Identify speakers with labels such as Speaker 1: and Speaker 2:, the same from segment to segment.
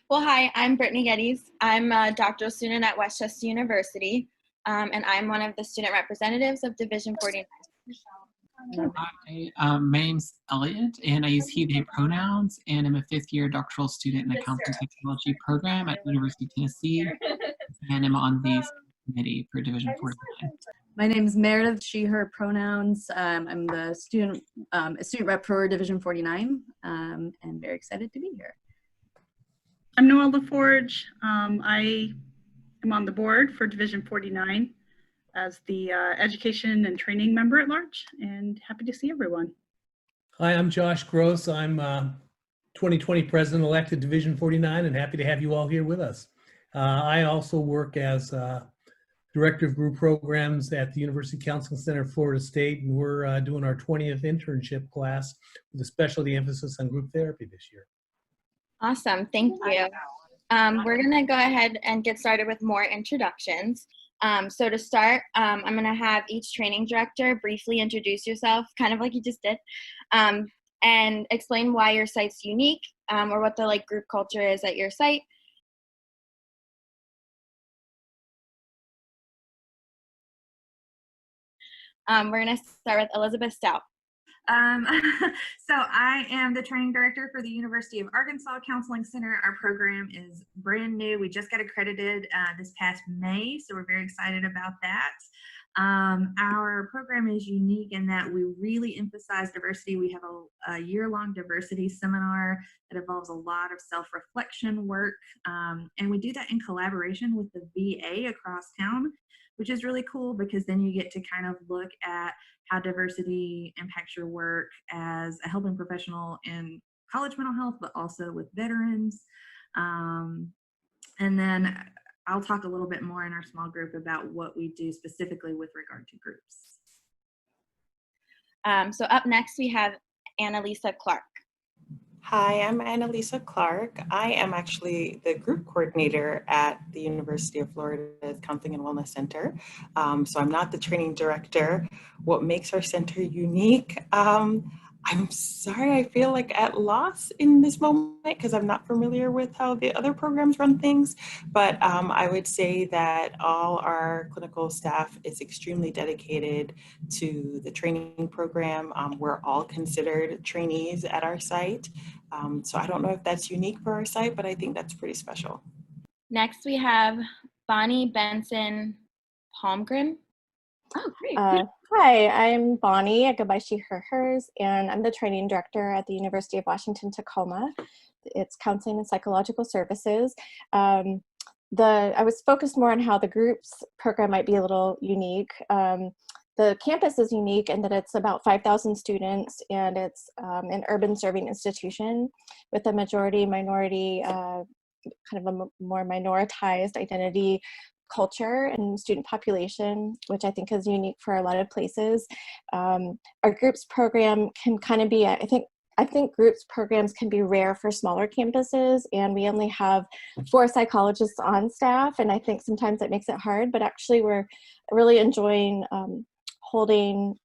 Speaker 1: Well, hi, I'm Brittany Geddes. I'm a doctoral student at Westchester University, and I'm one of the student representatives of Division 49.
Speaker 2: Hi, my name's Elliot, and I use he, they pronouns, and I'm a fifth-year doctoral student in the Counseling Psychology program at the University of Tennessee, and I'm on the committee for Division 49.
Speaker 3: My name is Meredith, she, her pronouns. I'm the student rep for Division 49, and very excited to be here.
Speaker 4: I'm Noela Forge. I am on the board for Division 49 as the education and training member at large, and happy to see everyone.
Speaker 5: Hi, I'm Josh Gross. I'm 2020 President-elect at Division 49 and happy to have you all here with us. I also work as Director of Group Programs at the University Counseling Center, Florida State, and we're doing our 20th internship class with a specialty emphasis on group therapy this year.
Speaker 1: Awesome, thank you. We're going to go ahead and get started with more introductions. So to start, I'm going to have each training director briefly introduce yourself, kind of like you just did, and explain why your site's unique, or what the group culture is at your site. We're going to start with Elizabeth Stout.
Speaker 6: So I am the training director for the University of Arkansas Counseling Center. Our program is brand new. We just got accredited this past May, so we're very excited about that. Our program is unique in that we really emphasize diversity. We have a year-long diversity seminar that involves a lot of self-reflection work, and we do that in collaboration with the VA across town, which is really cool because then you get to kind of look at how diversity impacts your work as a helping professional in college mental health, but also with veterans. And then I'll talk a little bit more in our small group about what we do specifically with regard to groups.
Speaker 1: So up next we have Annalisa Clark.
Speaker 7: Hi, I'm Annalisa Clark. I am actually the group coordinator at the University of Florida's Counseling and Wellness Center. So I'm not the training director. What makes our center unique? I'm sorry, I feel like at loss in this moment because I'm not familiar with how the other programs run things, but I would say that all our clinical staff is extremely dedicated to the training program. We're all considered trainees at our site. So I don't know if that's unique for our site, but I think that's pretty special.
Speaker 1: Next we have Bonnie BensonPalmgren.
Speaker 6: Oh, great.
Speaker 8: Hi, I'm Bonnie. I go by she, her, hers, and I'm the training director at the University of Washington, Tacoma. It's Counseling and Psychological Services. I was focused more on how the groups program might be a little unique. The campus is unique in that it's about 5,000 students, and it's an urban serving institution with a majority minority, kind of a more minoritized identity culture and student population, which I think is unique for a lot of places. Our groups program can kind of be, I think groups programs can be rare for smaller campuses, and we only have 4 psychologists on staff, and I think sometimes that makes it hard, but actually we're really enjoying holding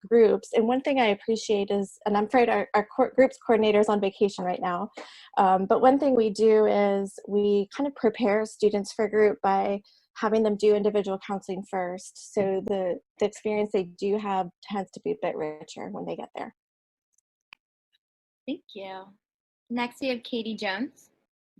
Speaker 8: groups. And one thing I appreciate is, and I'm afraid our groups coordinator is on vacation right now, but one thing we do is we kind of prepare students for group by having them do individual counseling first. So the experience they do have tends to be a bit richer when they get there.
Speaker 1: Thank you. Next we have Katie Jones.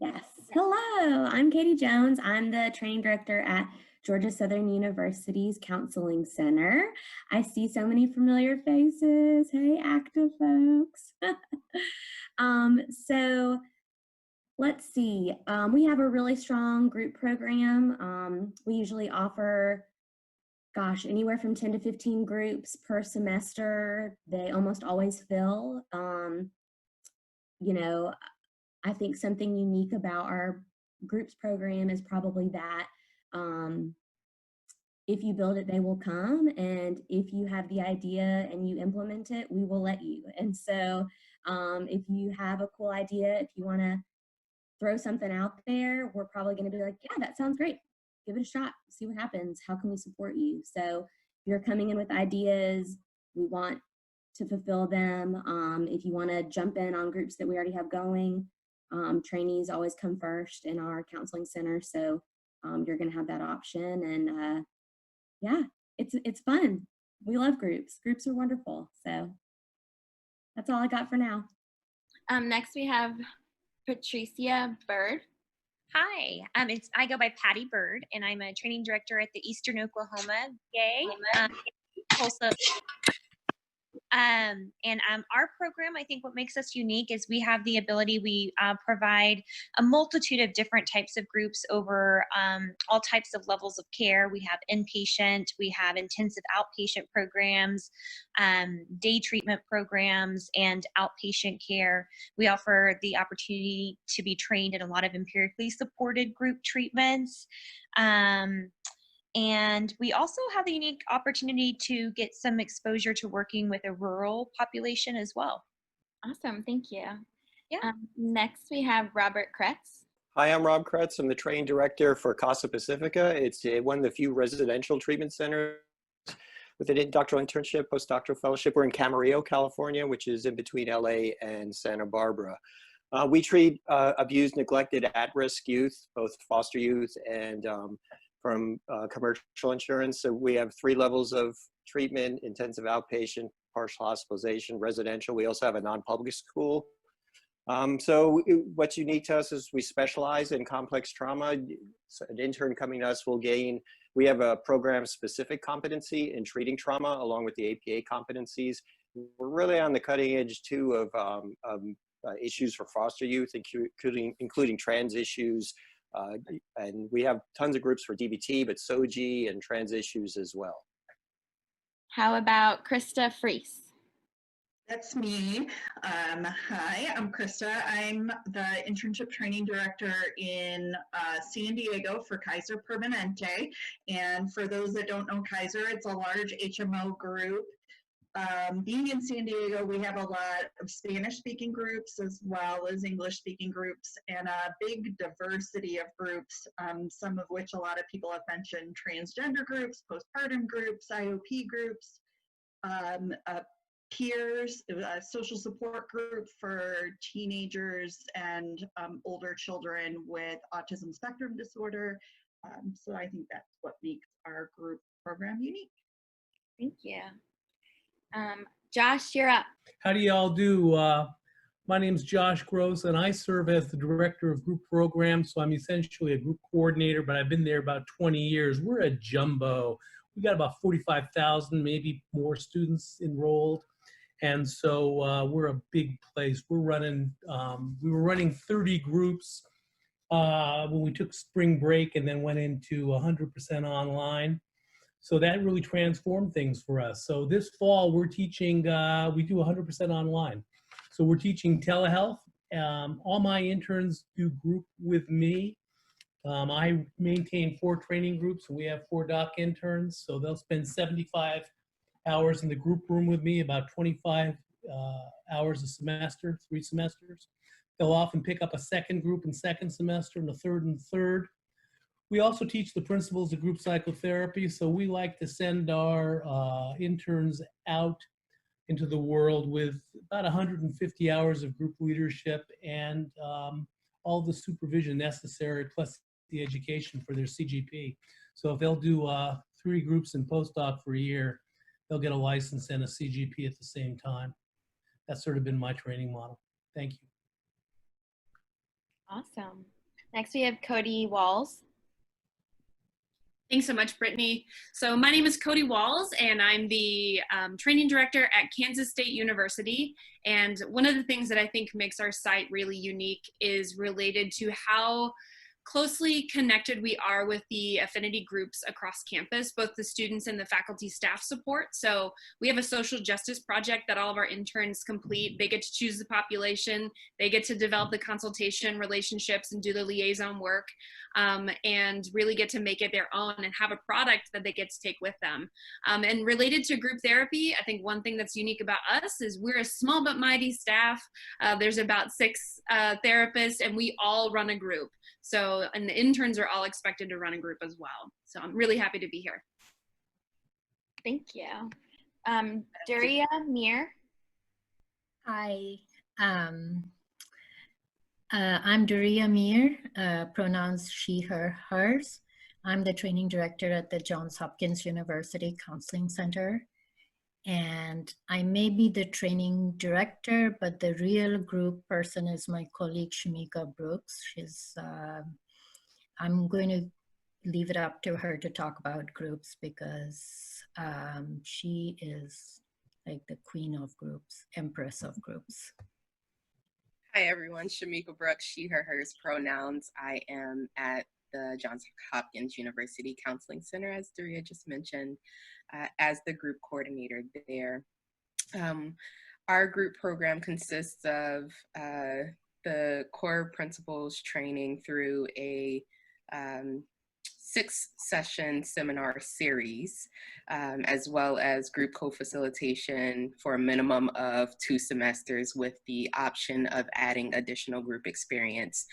Speaker 9: Yes. Hello, I'm Katie Jones. I'm the training director at Georgia Southern University's Counseling Center. I see so many familiar faces. Hey, active folks. So let's see. We have a really strong group program. We usually offer, anywhere from 10 to 15 groups per semester. They almost always fill. I think something unique about our groups program is probably that if you build it, they will come. And if you have the idea and you implement it, we will let you. And so if you have a cool idea, if you want to throw something out there, we're probably going to be like, yeah, that sounds great. Give it a shot. See what happens. How can we support you? So if you're coming in with ideas, we want to fulfill them. If you want to jump in on groups that we already have going, Trainees always come first in our counseling center, so you're going to have that option. And yeah, it's fun. We love groups. Groups are wonderful. So that's all I got for now.
Speaker 1: Next we have Patricia Bird.
Speaker 10: Hi, I go by Patty Bird, and I'm a training director at the Eastern Oklahoma Tulsa. Our program, I think what makes us unique is we have the ability, we provide a multitude of different types of groups over all types of levels of care. We have inpatient, we have intensive outpatient programs, day treatment programs, and outpatient care. We offer the opportunity to be trained in a lot of empirically supported group treatments. And we also have the unique opportunity to get some exposure to working with a rural population as well.
Speaker 1: Awesome, thank you.
Speaker 10: Yeah.
Speaker 1: Next we have Robert Kretz.
Speaker 11: Hi, I'm Rob Kretz. I'm the training director for Casa Pacifica. It's one of the few residential treatment centers with an doctoral internship, postdoctoral fellowship. We're in Camarillo, California, which is in between LA and Santa Barbara. We treat abused, neglected, at-risk youth, both foster youth and from commercial insurance. So we have 3 levels of treatment: intensive outpatient, partial hospitalization, residential. We also have a non-public school. So what's unique to us is we specialize in complex trauma. So an intern coming to us will gain, we have a program-specific competency in treating trauma along with the APA competencies. We're really on the cutting edge too of issues for foster youth, including trans issues. And we have tons of groups for DBT, but SOGI and trans issues as well.
Speaker 1: How about Krista Fries?
Speaker 12: That's me. Hi, I'm Krista. I'm the internship training director in San Diego for Kaiser Permanente. And for those that don't know Kaiser, it's a large HMO group. Being in San Diego, we have a lot of Spanish-speaking groups as well as English-speaking groups, and a big diversity of groups, some of which a lot of people have mentioned: transgender groups, postpartum groups, IOP groups, peers, a social support group for teenagers and older children with autism spectrum disorder. So I think that's what makes our group program unique.
Speaker 1: Thank you. Josh, you're up.
Speaker 5: How do y'all do? My name is Josh Gross, and I serve as the director of group programs. So I'm essentially a group coordinator, but I've been there about 20 years. We're a jumbo. We got about 45,000, maybe more students enrolled. And so we're a big place. We're running, we were running 30 groups when we took spring break and then went into 100% online. So that really transformed things for us. So this fall we're teaching, we do 100% online. So we're teaching telehealth. All my interns do group with me. I maintain 4 training groups, and we have 4 doc interns. So they'll spend 75 hours in the group room with me, about 25 hours a semester, 3 semesters. They'll often pick up a second group in second semester and a third and third. We also teach the principles of group psychotherapy, so we like to send our interns out into the world with about 150 hours of group leadership and all the supervision necessary, plus the education for their CGP. So if they'll do 3 groups in postdoc for a year, they'll get a license and a CGP at the same time. That's sort of been my training model. Thank you.
Speaker 1: Awesome. Next we have Cody Walls.
Speaker 13: Thanks so much, Brittany. So my name is Cody Walls, and I'm the training director at Kansas State University. And one of the things that I think makes our site really unique is related to how closely connected we are with the affinity groups across campus, both the students and the faculty staff support. So we have a social justice project that all of our interns complete. They get to choose the population, they get to develop the consultation relationships and do the liaison work, and really get to make it their own and have a product that they get to take with them. And related to group therapy, I think one thing that's unique about us is we're a small but mighty staff. There's about 6 therapists, and we all run a group. So, and the interns are all expected to run a group as well. So I'm really happy to be here.
Speaker 1: Thank you. Daria Mir.
Speaker 14: Hi. I'm Daria Mir, pronouns she, her, hers. I'm the training director at the Johns Hopkins University Counseling Center. And I may be the training director, but the real group person is my colleague, Shamika Brooks. I'm going to leave it up to her to talk about groups because she is like the queen of groups, empress of groups.
Speaker 15: Hi everyone, Shamika Brooks, she, her, hers pronouns. I am at the Johns Hopkins University Counseling Center, as Daria just mentioned, as the group coordinator there. Our group program consists of the core principles training through a 6-session seminar series, as well as group co-facilitation for a minimum of 2 semesters with the option of adding additional group experience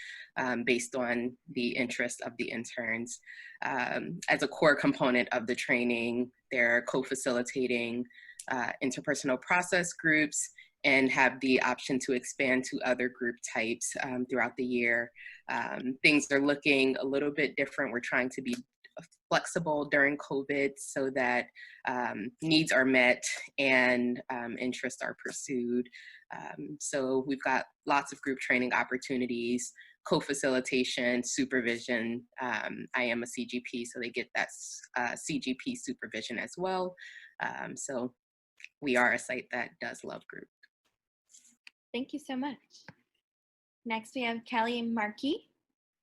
Speaker 15: based on the interest of the interns. As a core component of the training, they're co-facilitating interpersonal process groups and have the option to expand to other group types throughout the year. Things are looking a little bit different. We're trying to be flexible during COVID so that needs are met and interests are pursued. So we've got lots of group training opportunities, co-facilitation, supervision. I am a CGP, so they get that CGP supervision as well. So we are a site that does love group.
Speaker 1: Thank you so much. Next, we have Kelly Markey.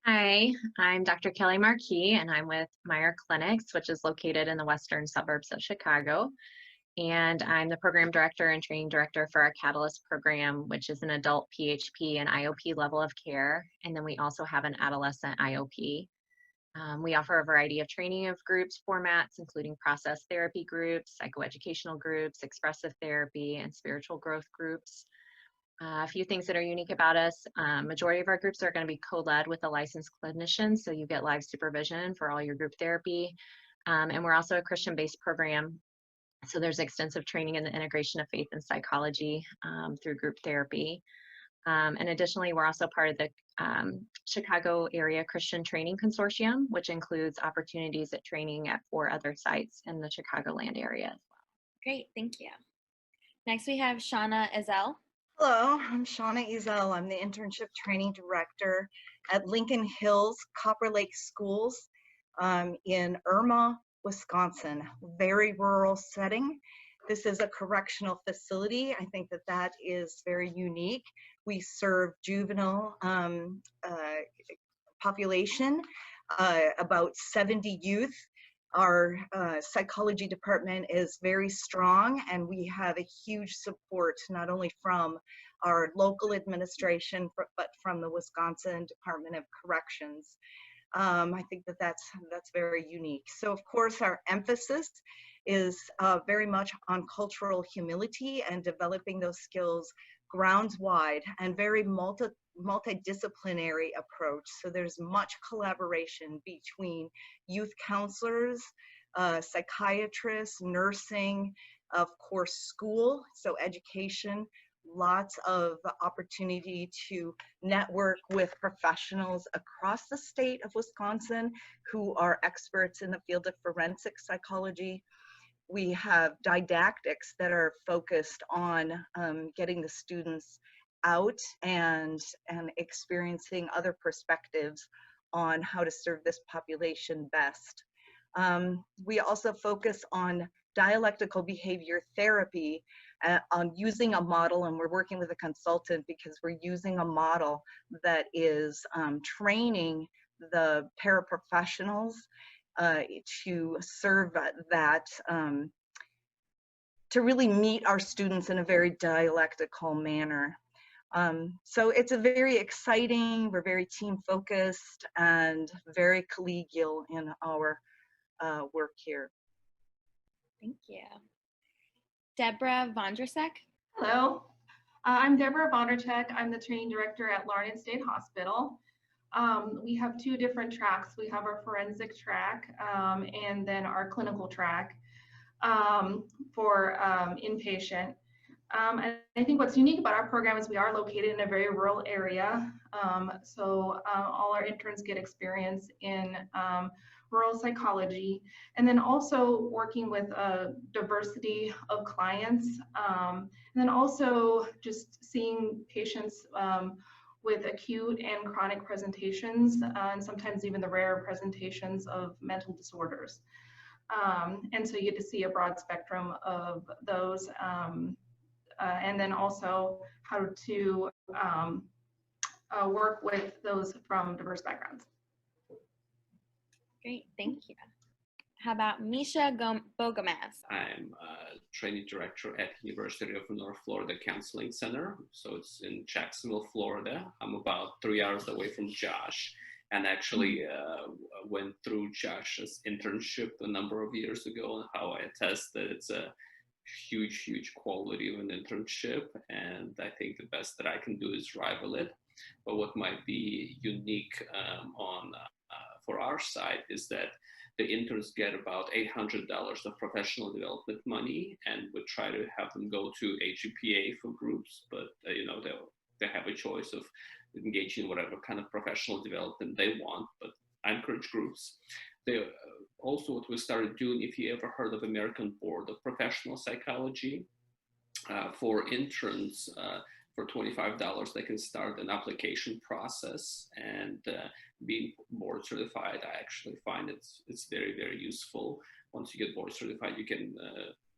Speaker 16: Hi, I'm Dr. Kelly Markey, and I'm with Meyer Clinics, which is located in the western suburbs of Chicago. And I'm the program director and training director for our Catalyst program, which is an adult PHP and IOP level of care. And then we also have an adolescent IOP. We offer a variety of training of groups formats, including process therapy groups, psychoeducational groups, expressive therapy, and spiritual growth groups. A few things that are unique about us, majority of our groups are going to be co-led with a licensed clinician, so you get live supervision for all your group therapy. And we're also a Christian-based program, so there's extensive training in the integration of faith and psychology through group therapy. And additionally, we're also part of the Chicago Area Christian Training Consortium, which includes opportunities at training at 4 other sites in the Chicagoland area as well.
Speaker 1: Great, thank you. Next, we have Shawna Ezell.
Speaker 17: Hello, I'm Shawna Ezell. I'm the internship training director at Lincoln Hills Copper Lake Schools in Irma, Wisconsin. Very rural setting. This is a correctional facility. I think that that is very unique. We serve juvenile population, about 70 youth. Our psychology department is very strong, and we have a huge support not only from our local administration, but from the Wisconsin Department of Corrections. I think that that's very unique. So of course our emphasis is very much on cultural humility and developing those skills grounds wide and very multidisciplinary approach. So there's much collaboration between youth counselors, psychiatrists, nursing, of course, school, so education, lots of opportunity to network with professionals across the state of Wisconsin who are experts in the field of forensic psychology. We have didactics that are focused on getting the students out and experiencing other perspectives on how to serve this population best. We also focus on dialectical behavior therapy, on using a model, and we're working with a consultant because we're using a model that is training the paraprofessionals to serve that, to really meet our students in a very dialectical manner. So it's a very exciting, we're very team focused and very collegial in our work here.
Speaker 1: Thank you. Deborah Vondrasek.
Speaker 18: Hello, I'm Deborah Vondrasek. I'm the training director at Larned State Hospital. We have 2 different tracks. We have our forensic track and then our clinical track for inpatient. And I think what's unique about our program is we are located in a very rural area. So all our interns get experience in rural psychology, and then also working with a diversity of clients. And then also just seeing patients with acute and chronic presentations, and sometimes even the rare presentations of mental disorders. And so you get to see a broad spectrum of those. And then also how to work with those from diverse backgrounds.
Speaker 1: Great, thank you. How about Misha Bogomaz?
Speaker 19: I'm a training director at University of North Florida Counseling Center. So it's in Jacksonville, Florida. I'm about 3 hours away from Josh, and actually went through Josh's internship a number of years ago, and how I attest that it's a huge quality of an internship, and I think the best that I can do is rival it. But what might be unique for our side is that the interns get about $800 of professional development money, and we try to have them go to AGPA for groups, but you know, they have a choice of engaging in whatever kind of professional development they want, but I encourage groups. They also, what we started doing, if you ever heard of American Board of Professional Psychology, for interns, for $25, they can start an application process, and being board certified, I actually find it's very useful. Once you get board certified, you can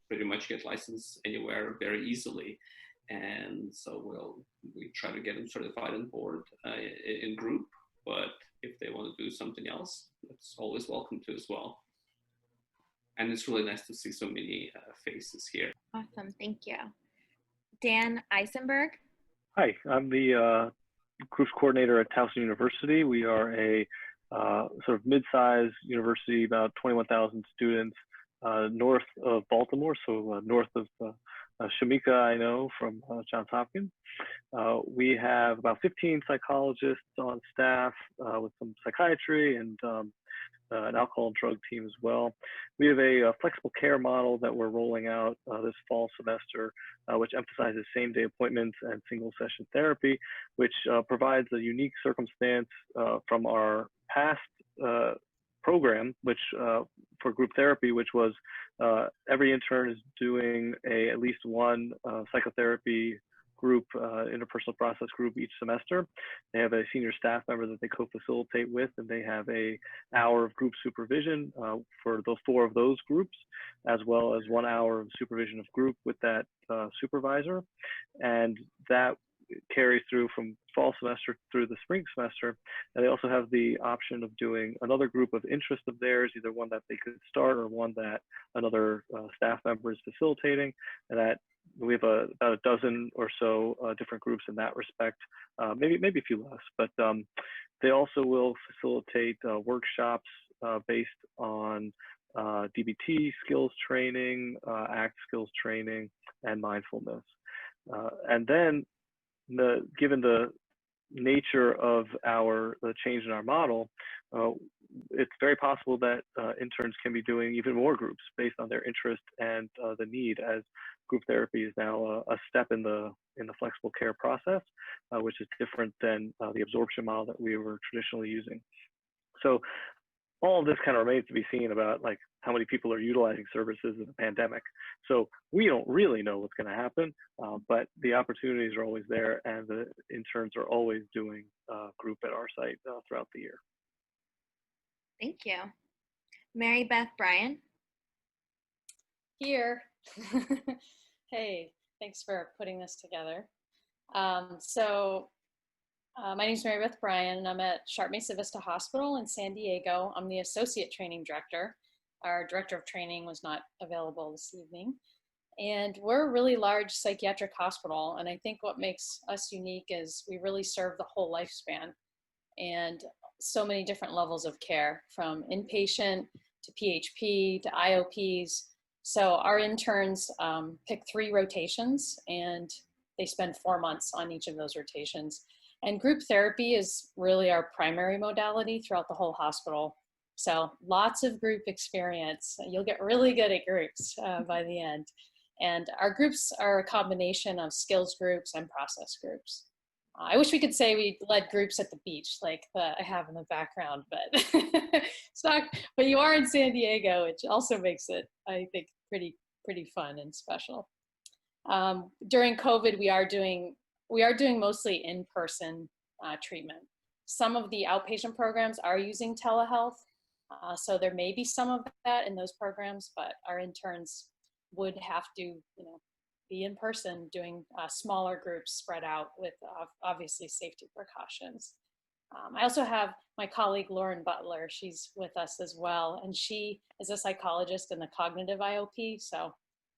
Speaker 19: pretty much get licensed anywhere very easily. And so we try to get them certified and board in group, but if they want to do something else, it's always welcome to as well. And it's really nice to see so many faces here.
Speaker 1: Awesome, thank you. Dan Eisenberg?
Speaker 20: Hi, I'm the groups coordinator at Towson University. We are a sort of mid-sized university, about 21,000 students, north of Baltimore, so north of Shamika, I know, from Johns Hopkins. We have about 15 psychologists on staff with some psychiatry and an alcohol and drug team as well. We have a flexible care model that we're rolling out this fall semester, which emphasizes same-day appointments and single-session therapy, which provides a unique circumstance from our past program, which for group therapy, which was every intern is doing at least one psychotherapy group, interpersonal process group each semester. They have a senior staff member that they co-facilitate with, and they have an hour of group supervision for the 4 of those groups, as well as 1 hour of supervision of group with that supervisor. And that carries through from fall semester through the spring semester. And they also have the option of doing another group of interest of theirs, either one that they could start or one that another staff member is facilitating. And that we have about a dozen or so different groups in that respect, maybe a few less, but they also will facilitate workshops based on DBT skills training, ACT skills training, and mindfulness. And then given the nature of the change in our model, it's very possible that interns can be doing even more groups based on their interest and the need, as group therapy is now a step in the flexible care process, which is different than the absorption model that we were traditionally using. So all of this kind of remains to be seen about like how many people are utilizing services in the pandemic. So we don't really know what's going to happen, but the opportunities are always there, and the interns are always doing group at our site throughout the year.
Speaker 1: Thank you. Mary Beth Bryan?
Speaker 21: Here. Hey, thanks for putting this together. My name is Mary Beth Bryan, and I'm at Sharp Mesa Vista Hospital in San Diego. I'm the Associate Training Director. Our Director of Training was not available this evening. And we're a really large psychiatric hospital, and I think what makes us unique is we really serve the whole lifespan and so many different levels of care, from inpatient to PHP to IOPs. So our interns pick 3 rotations, and they spend 4 months on each of those rotations. And group therapy is really our primary modality throughout the whole hospital. So lots of group experience. You'll get really good at groups by the end. And our groups are a combination of skills groups and process groups. I wish we could say we led groups at the beach like I have in the background, but it's not. But you are in San Diego, which also makes it, I think, pretty fun and special. During COVID, we are doing mostly in-person treatment. Some of the outpatient programs are using telehealth, so there may be some of that in those programs, but our interns would have to, be in person doing smaller groups spread out with obviously safety precautions. I also have my colleague Lauren Butler. She's with us as well, and she is a psychologist in the cognitive IOP, so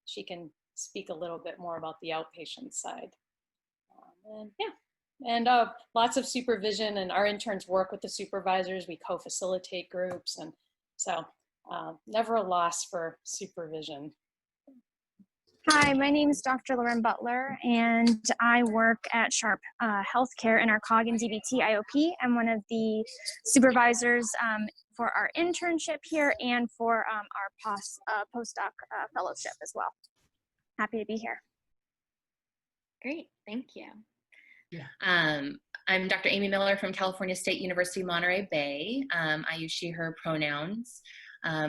Speaker 21: she can speak a little bit more about the outpatient side. And lots of supervision, and our interns work with the supervisors. We co-facilitate groups, and so never a loss for supervision.
Speaker 2: Hi, my name is Dr. Lauren Butler, and I work at Sharp Healthcare in our COG and DBT IOP. I'm one of the supervisors for our internship here and for our postdoc fellowship as well. Happy to be here.
Speaker 1: Great, thank you.
Speaker 22: I'm Dr. Amy Miller from California State University, Monterey Bay. I use she, her pronouns.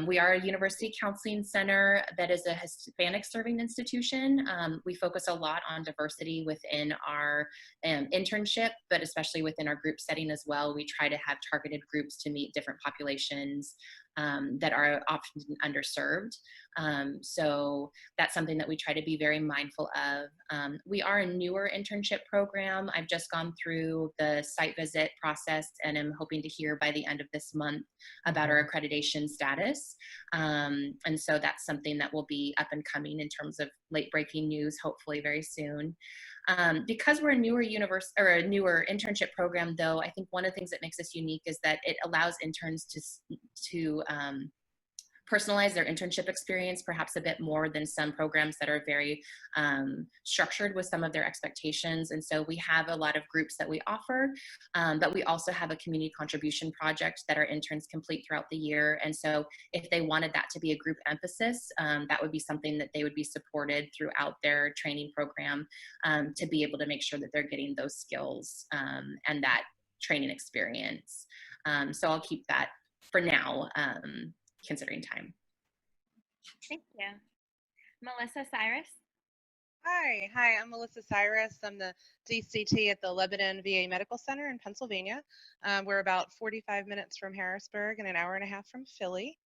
Speaker 22: We are a university counseling center that is a Hispanic serving institution. We focus a lot on diversity within our internship, but especially within our group setting as well. We try to have targeted groups to meet different populations that are often underserved. So that's something that we try to be very mindful of. We are a newer internship program. I've just gone through the site visit process and am hoping to hear by the end of this month about our accreditation status. And so that's something that will be up and coming in terms of late breaking news, hopefully very soon. Because we're a newer internship program, though, I think one of the things that makes us unique is that it allows interns to personalize their internship experience perhaps a bit more than some programs that are very structured with some of their expectations. And so we have a lot of groups that we offer, but we also have a community contribution project that our interns complete throughout the year. And so if they wanted that to be a group emphasis, that would be something that they would be supported throughout their training program to be able to make sure that they're getting those skills and that training experience. So I'll keep that for now, considering time.
Speaker 1: Thank you. Melissa Cyrus.
Speaker 23: Hi, I'm Melissa Cyrus. I'm the DCT at the Lebanon VA Medical Center in Pennsylvania. We're about 45 minutes from Harrisburg and an hour and a half from Philly.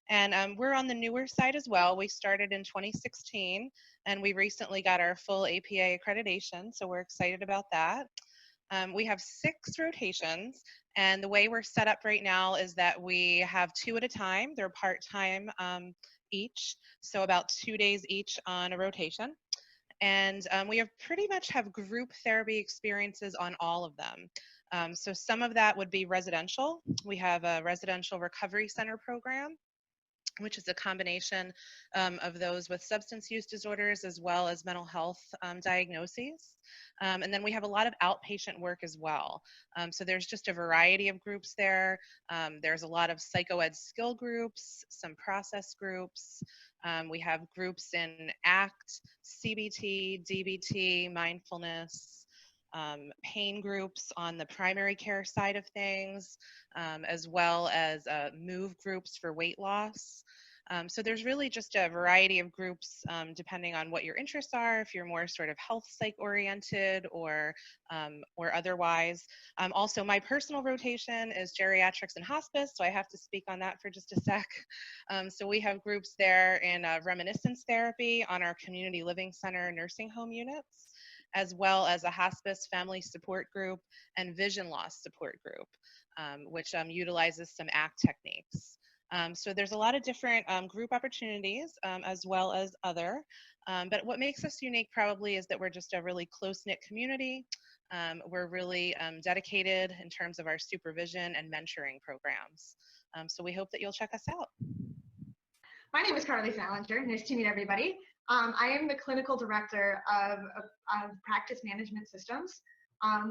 Speaker 23: And we're on the newer side as well. We started in 2016, and we recently got our full APA accreditation, so we're excited about that. We have 6 rotations, and the way we're set up right now is that we have 2 at a time. They're part-time each, so about 2 days each on a rotation. And we pretty much have group therapy experiences on all of them. So some of that would be residential. We have a residential recovery center program, which is a combination of those with substance use disorders as well as mental health diagnoses. And then we have a lot of outpatient work as well. So there's just a variety of groups there. There's a lot of psychoed skill groups, some process groups. We have groups in ACT, CBT, DBT, mindfulness, pain groups on the primary care side of things, as well as move groups for weight loss. So there's really just a variety of groups depending on what your interests are, if you're more sort of health psych oriented or otherwise. Also, my personal rotation is geriatrics and hospice, so I have to speak on that for just a sec. So we have groups there in reminiscence therapy on our community living center nursing home units, as well as a hospice family support group and vision loss support group, which utilizes some ACT techniques. So there's a lot of different group opportunities as well as other, but what makes us unique probably is that we're just a really close-knit community. We're really dedicated in terms of our supervision and mentoring programs. So we hope that you'll check us out.
Speaker 24: My name is Carly Salinger. Nice to meet everybody. I am the clinical director of practice management systems.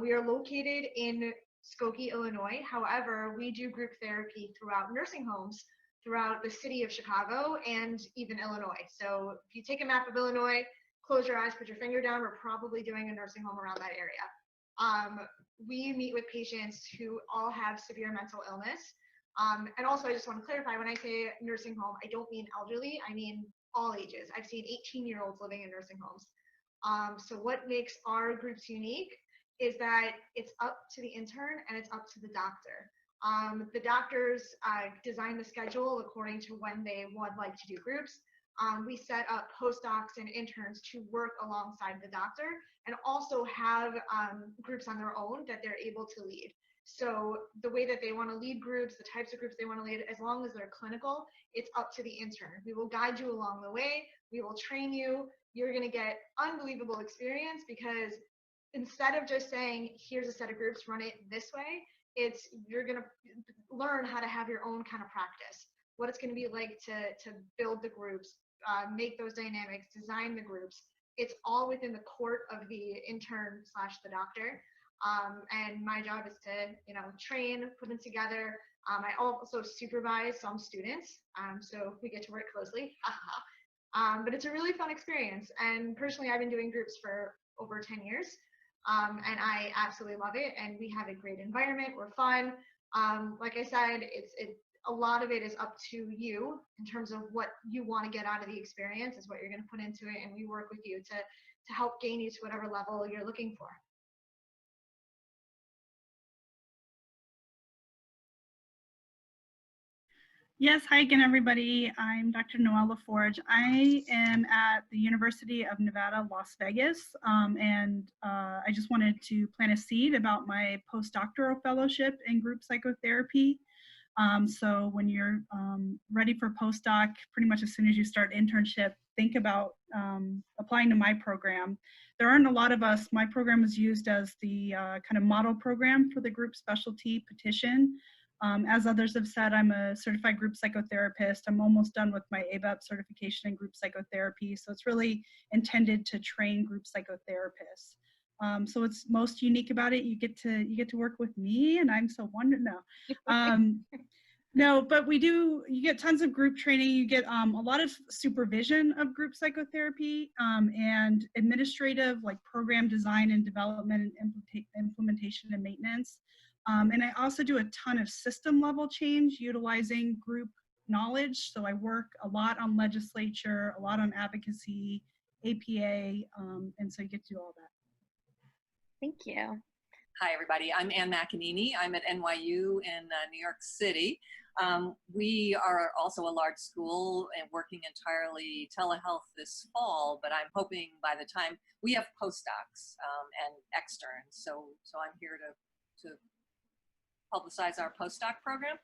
Speaker 24: We are located in Skokie, Illinois. However, we do group therapy throughout nursing homes throughout the city of Chicago and even Illinois. So if you take a map of Illinois, close your eyes, put your finger down, we're probably doing a nursing home around that area. We meet with patients who all have severe mental illness. And also, I just want to clarify, when I say nursing home, I don't mean elderly, I mean all ages. I've seen 18-year-olds living in nursing homes. So what makes our groups unique is that it's up to the intern and it's up to the doctor. The doctors design the schedule according to when they would like to do groups. We set up postdocs and interns to work alongside the doctor and also have groups on their own that they're able to lead. So the way that they want to lead groups, the types of groups they want to lead, as long as they're clinical, it's up to the intern. We will guide you along the way. We will train you. You're going to get unbelievable experience because instead of just saying, here's a set of groups, run it this way, you're going to learn how to have your own kind of practice, what it's going to be like to build the groups, make those dynamics, design the groups. It's all within the court of the intern / the doctor. And my job is to, train, put them together. I also supervise some students, so we get to work closely. But it's a really fun experience. And personally, I've been doing groups for over 10 years. And I absolutely love it. And we have a great environment. We're fun. Like I said, a lot of it is up to you in terms of what you want to get out of the experience is what you're going to put into it. And we work with you to help gain you to whatever level you're looking for.
Speaker 3: Yes, hi again, everybody. I'm Dr. Noela Forge. I am at the University of Nevada, Las Vegas, and I just wanted to plant a seed about my postdoctoral fellowship in group psychotherapy. So when you're ready for postdoc, pretty much as soon as you start internship, think about applying to my program. There aren't a lot of us. My program is used as the kind of model program for the group specialty petition. As others have said, I'm a certified group psychotherapist. I'm almost done with my ABEP certification in group psychotherapy. So it's really intended to train group psychotherapists. So what's most unique about it, you get to work with me, and I'm so wonderful. No, but you get tons of group training. You get a lot of supervision of group psychotherapy and administrative, like program design and development and implementation and maintenance. And I also do a ton of system level change utilizing group knowledge. So I work a lot on legislature, a lot on advocacy, APA, and so you get to do all that.
Speaker 1: Thank you.
Speaker 4: Hi, everybody. I'm Ann McEnany. I'm at NYU in New York City. We are also a large school and working entirely telehealth this fall, but I'm hoping by the time we have postdocs and externs. So I'm here to publicize our postdoc program.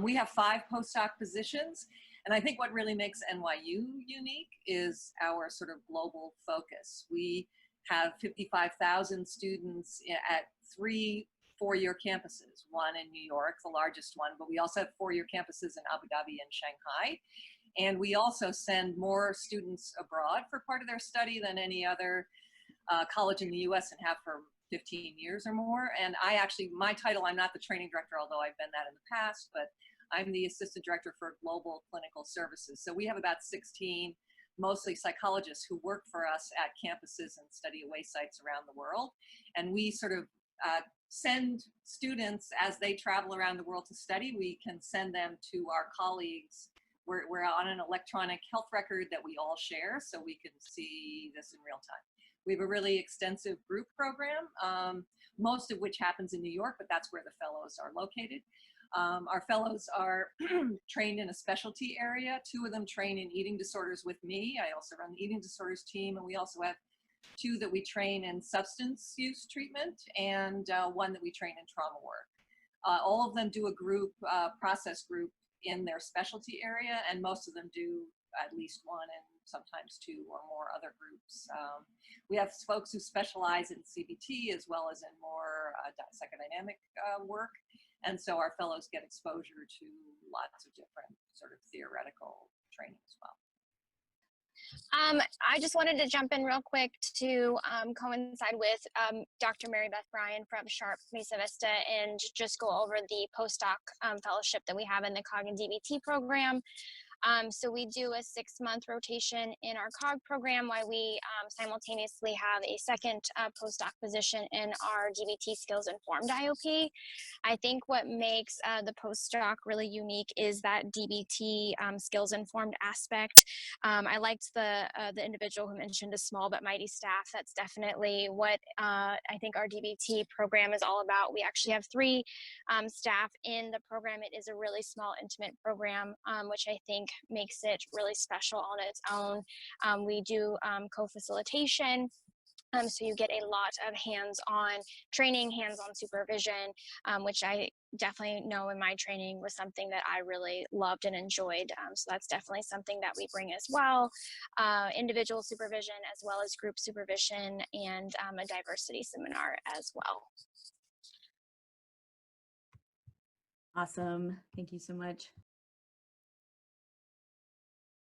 Speaker 4: We have 5 postdoc positions, and I think what really makes NYU unique is our sort of global focus. We have 55,000 students at 3 4-year campuses, one in New York, the largest one, but we also have 4-year campuses in Abu Dhabi and Shanghai. And we also send more students abroad for part of their study than any other college in the US and have for 15 years or more. And my title, I'm not the training director, although I've been that in the past, but I'm the assistant director for global clinical services. So we have about 16, mostly psychologists who work for us at campuses and study away sites around the world. And we sort of send students as they travel around the world to study. We can send them to our colleagues. We're on an electronic health record that we all share, so we can see this in real time. We have a really extensive group program, most of which happens in New York, but that's where the fellows are located. Our fellows are trained in a specialty area. 2 of them train in eating disorders with me. I also run the eating disorders team, and we also have 2 that we train in substance use treatment and 1 that we train in trauma work. All of them do a group, process group in their specialty area, and most of them do at least 1 and sometimes 2 or more other groups. We have folks who specialize in CBT as well as in more psychodynamic work. And so our fellows get exposure to lots of different sort of theoretical training as well.
Speaker 2: I just wanted to jump in real quick to coincide with Dr. Mary Beth Bryan from Sharp Mesa Vista and just go over the postdoc fellowship that we have in the COG and DBT program. So we do a 6-month rotation in our COG program while we simultaneously have a second postdoc position in our DBT Skills Informed IOP. I think what makes the postdoc really unique is that DBT Skills Informed aspect. I liked the individual who mentioned a small but mighty staff. That's definitely what I think our DBT program is all about. We actually have 3 staff in the program. It is a really small, intimate program, which I think makes it really special on its own. We do co-facilitation. So you get a lot of hands-on training, hands-on supervision, which I definitely know in my training was something that I really loved and enjoyed. So that's definitely something that we bring as well. Individual supervision as well as group supervision and a diversity seminar as well.
Speaker 6: Awesome. Thank you so much.